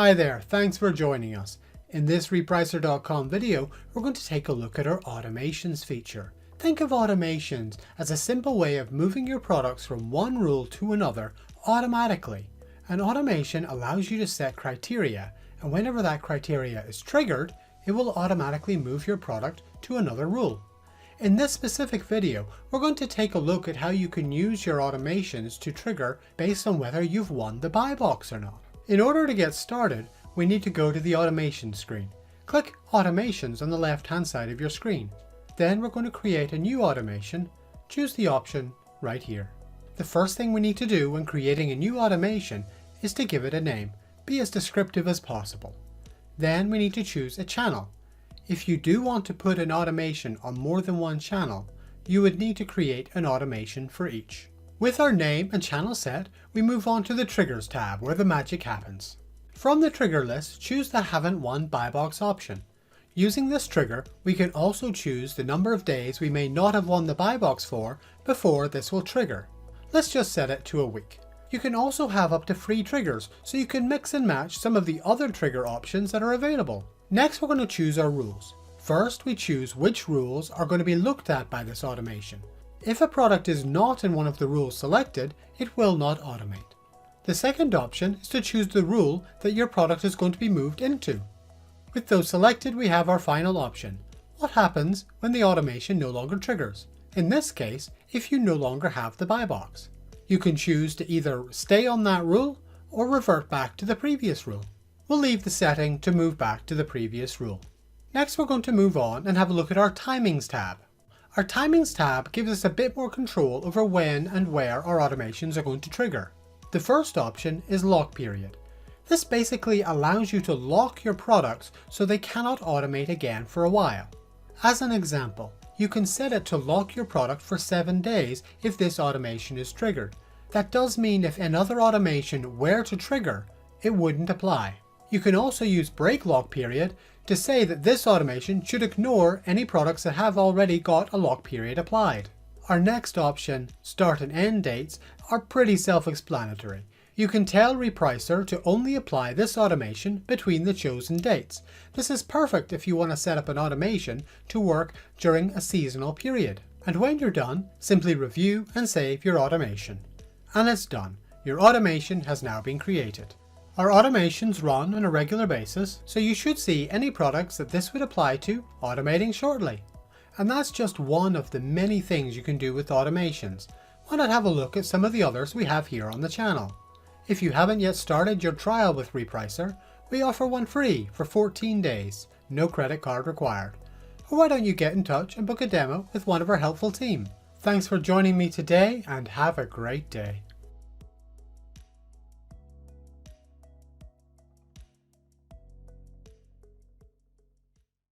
Hi there, thanks for joining us. In this Repricer.com video, we're going to take a look at our automations feature. Think of automations as a simple way of moving your products from one rule to another automatically. An automation allows you to set criteria, and whenever that criteria is triggered, it will automatically move your product to another rule. In this specific video, we're going to take a look at how you can use your automations to trigger based on whether you've won the buy box or not. In order to get started, we need to go to the automation screen. Click Automations on the left-hand side of your screen. Then we're going to create a new automation. Choose the option right here. The first thing we need to do when creating a new automation is to give it a name. Be as descriptive as possible. Then we need to choose a channel. If you do want to put an automation on more than one channel, you would need to create an automation for each. With our name and channel set, we move on to the Triggers tab where the magic happens. From the trigger list, choose the Haven't Won Buy Box option. Using this trigger, we can also choose the number of days we may not have won the buy box for before this will trigger. Let's just set it to a week. You can also have up to 3 triggers, so you can mix and match some of the other trigger options that are available. Next, we're going to choose our rules. First, we choose which rules are going to be looked at by this automation. If a product is not in one of the rules selected, it will not automate. The second option is to choose the rule that your product is going to be moved into. With those selected, we have our final option. What happens when the automation no longer triggers? In this case, if you no longer have the buy box. You can choose to either stay on that rule or revert back to the previous rule. We'll leave the setting to move back to the previous rule. Next, we're going to move on and have a look at our Timings tab. Our Timings tab gives us a bit more control over when and where our automations are going to trigger. The first option is Lock Period. This basically allows you to lock your products so they cannot automate again for a while. As an example, you can set it to lock your product for 7 days if this automation is triggered. That does mean if another automation were to trigger, it wouldn't apply. You can also use Break Lock Period to say that this automation should ignore any products that have already got a lock period applied. Our next option, Start and End Dates, are pretty self-explanatory. You can tell Repricer to only apply this automation between the chosen dates. This is perfect if you want to set up an automation to work during a seasonal period. And when you're done, simply review and save your automation. And it's done. Your automation has now been created. Our automations run on a regular basis, so you should see any products that this would apply to automating shortly. And that's just one of the many things you can do with automations. Why not have a look at some of the others we have here on the channel? If you haven't yet started your trial with Repricer, we offer one free for 14 days, no credit card required. Or why don't you get in touch and book a demo with one of our helpful team? Thanks for joining me today and have a great day.